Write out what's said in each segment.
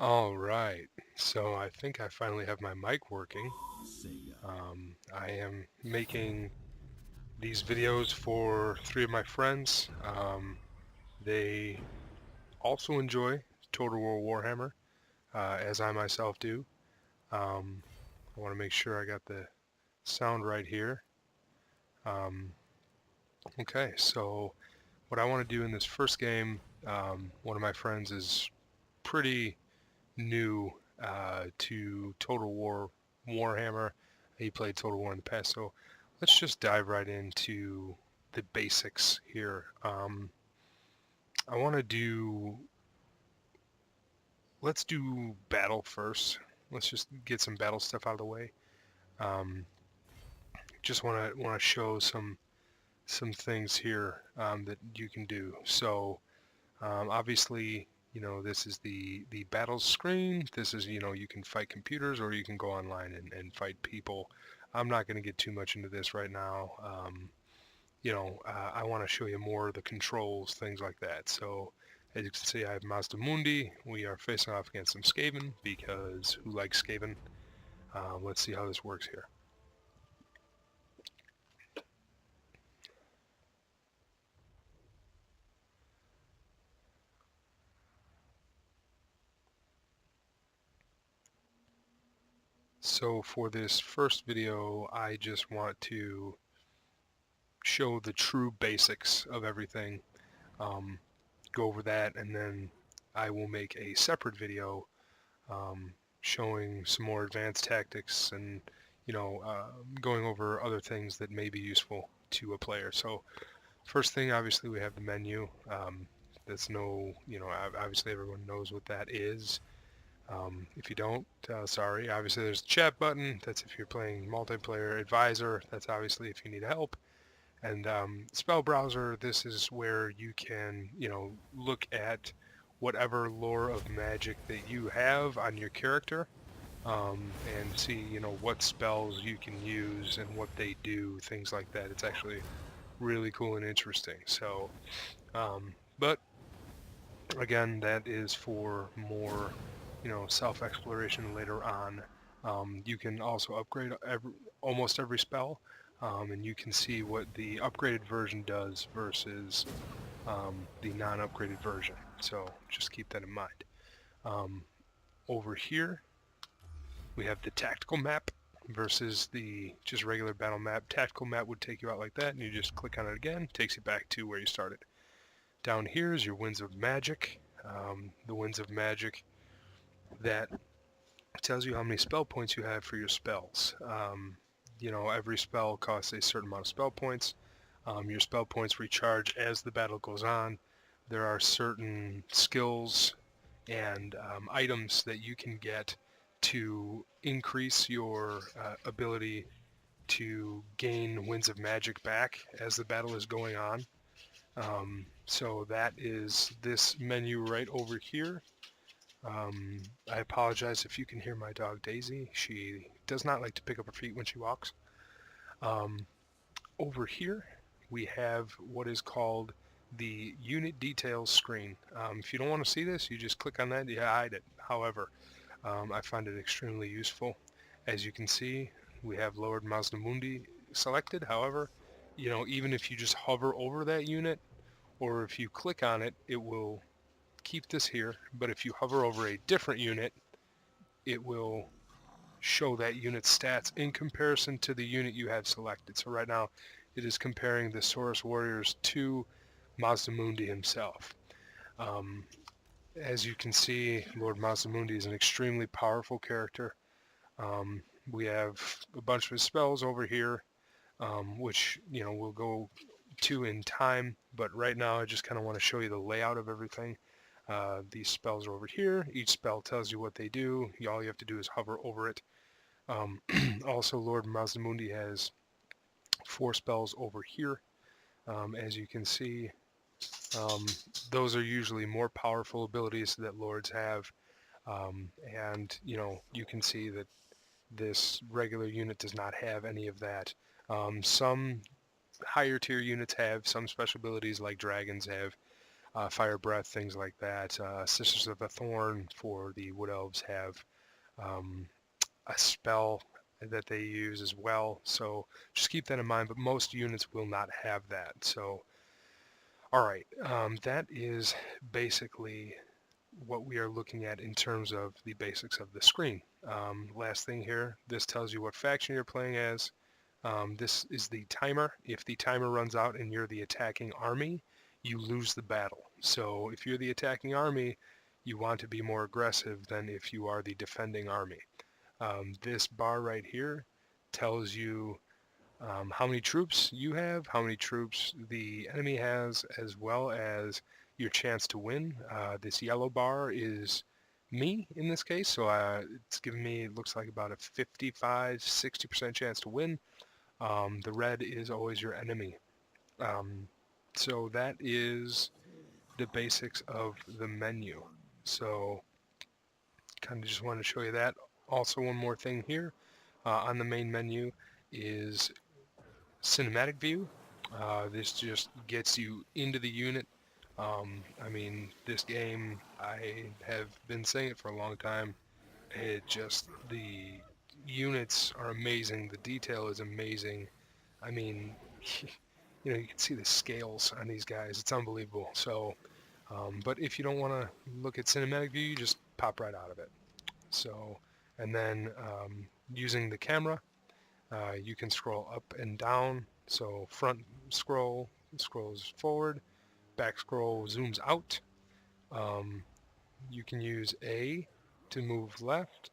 All right, so I think I finally have my mic working. I am making these videos for three of my friends. They also enjoy Total War Warhammer, as I myself do. Um, I want to make sure I got the sound right here. Um, okay, so what I want to do in this first game, one of my friends is pretty new to Total War Warhammer. He played Total War in the past, so let's just dive right into the basics here. I want to do. Let's do battle first. Let's just get some battle stuff out of the way. Um, just want to show some things here that you can do. So obviously, this is the battle screen. This is, you can fight computers or you can go online and fight people. I'm not going to get too much into this right now. I want to show you more of the controls, things like that. So as you can see, I have Mazda Mundi. We are facing off against some Skaven because who likes Skaven? Let's see how this works here. So for this first video, I just want to show the true basics of everything, um, go over that, and then I will make a separate video showing some more advanced tactics and going over other things that may be useful to a player. So first thing, obviously, we have the menu. That's no, obviously everyone knows what that is. If you don't, sorry. Obviously, there's the chat button. That's if you're playing multiplayer. Advisor. That's obviously if you need help. And spell browser, this is where you can, look at whatever lore of magic that you have on your character, and see, what spells you can use and what they do, things like that. It's actually really cool and interesting. So, but again, that is for more, self-exploration later on. You can also upgrade almost every spell, and you can see what the upgraded version does versus the non-upgraded version. So just keep that in mind. Um, Over here, we have the tactical map versus the just regular battle map. Tactical map would take you out like that, and you just click on it again, takes you back to where you started. Down here is your Winds of Magic. The Winds of Magic, that tells you how many spell points you have for your spells. Every spell costs a certain amount of spell points. Your spell points recharge as the battle goes on. There are certain skills and items that you can get to increase your ability to gain Winds of Magic back as the battle is going on. So that is this menu right over here. I apologize if you can hear my dog Daisy. She does not like to pick up her feet when she walks. Um, Over here, we have what is called the unit details screen. If you don't want to see this, you just click on that, you hide it. However, I find it extremely useful. As you can see, we have Lord Mazdamundi selected. However, even if you just hover over that unit, or if you click on it, it will keep this here. But if you hover over a different unit, it will show that unit's stats in comparison to the unit you have selected. So right now, it is comparing the Saurus Warriors to Mazdamundi himself. Um, as you can see, Lord Mazdamundi is an extremely powerful character. We have a bunch of his spells over here, which, we'll go to in time, but right now I just kind of want to show you the layout of everything. These spells are over here. Each spell tells you what they do. All you have to do is hover over it. Also, Lord Mazdamundi has 4 spells over here. As you can see, um, those are usually more powerful abilities that lords have. And, you can see that this regular unit does not have any of that. Some higher tier units have some special abilities like dragons have. fire breath, things like that. Sisters of the Thorn for the Wood Elves have um, a spell that they use as well. So just keep that in mind, but most units will not have that. So, all right, that is basically what we are looking at in terms of the basics of the screen. Last thing here, this tells you what faction you're playing as. This is the timer. If the timer runs out and you're the attacking army, you lose the battle. So if you're the attacking army, you want to be more aggressive than if you are the defending army. This bar right here tells you how many troops you have, how many troops the enemy has, as well as your chance to win. This yellow bar is me in this case, so it's giving me, it looks like about a 55-60% chance to win. The red is always your enemy. So that is the basics of the menu. So kind of just wanted to show you that. Also, one more thing here on the main menu is cinematic view. This just gets you into the unit. I mean, this game, I have been saying it for a long time. It just, the units are amazing. The detail is amazing. I mean, you know, you can see the scales on these guys. It's unbelievable. So, but if you don't want to look at cinematic view, you just pop right out of it. So, and then using the camera, you can scroll up and down. So front scroll scrolls forward, back scroll zooms out. Um, you can use A to move left,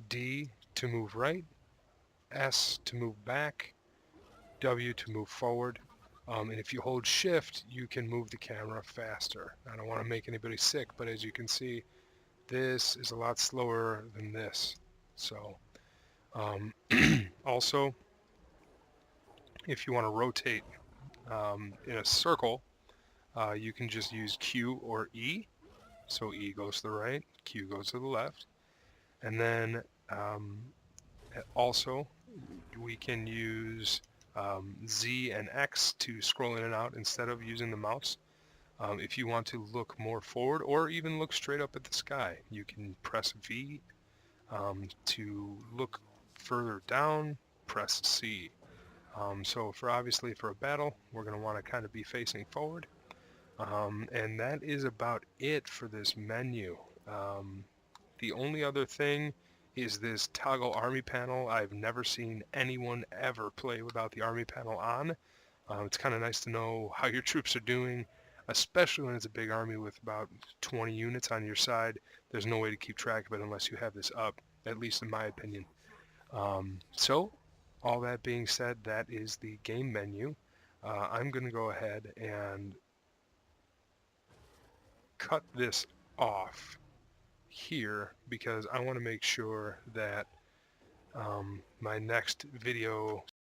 D to move right, S to move back, W to move forward. And if you hold shift, you can move the camera faster. I don't want to make anybody sick, but as you can see, this is a lot slower than this. So also, if you want to rotate in a circle, you can just use Q or E. So E goes to the right, Q goes to the left. And then also we can use Z and X to scroll in and out instead of using the mouse. If you want to look more forward or even look straight up at the sky, you can press V. To look further down, press C. So obviously for a battle, we're going to want to kind of be facing forward. And that is about it for this menu. The only other thing is this toggle army panel. I've never seen anyone ever play without the army panel on. It's kind of nice to know how your troops are doing, especially when it's a big army with about 20 units on your side. There's no way to keep track of it unless you have this up, at least in my opinion. So, all that being said, that is the game menu. I'm going to go ahead and cut this off here because I want to make sure that my next video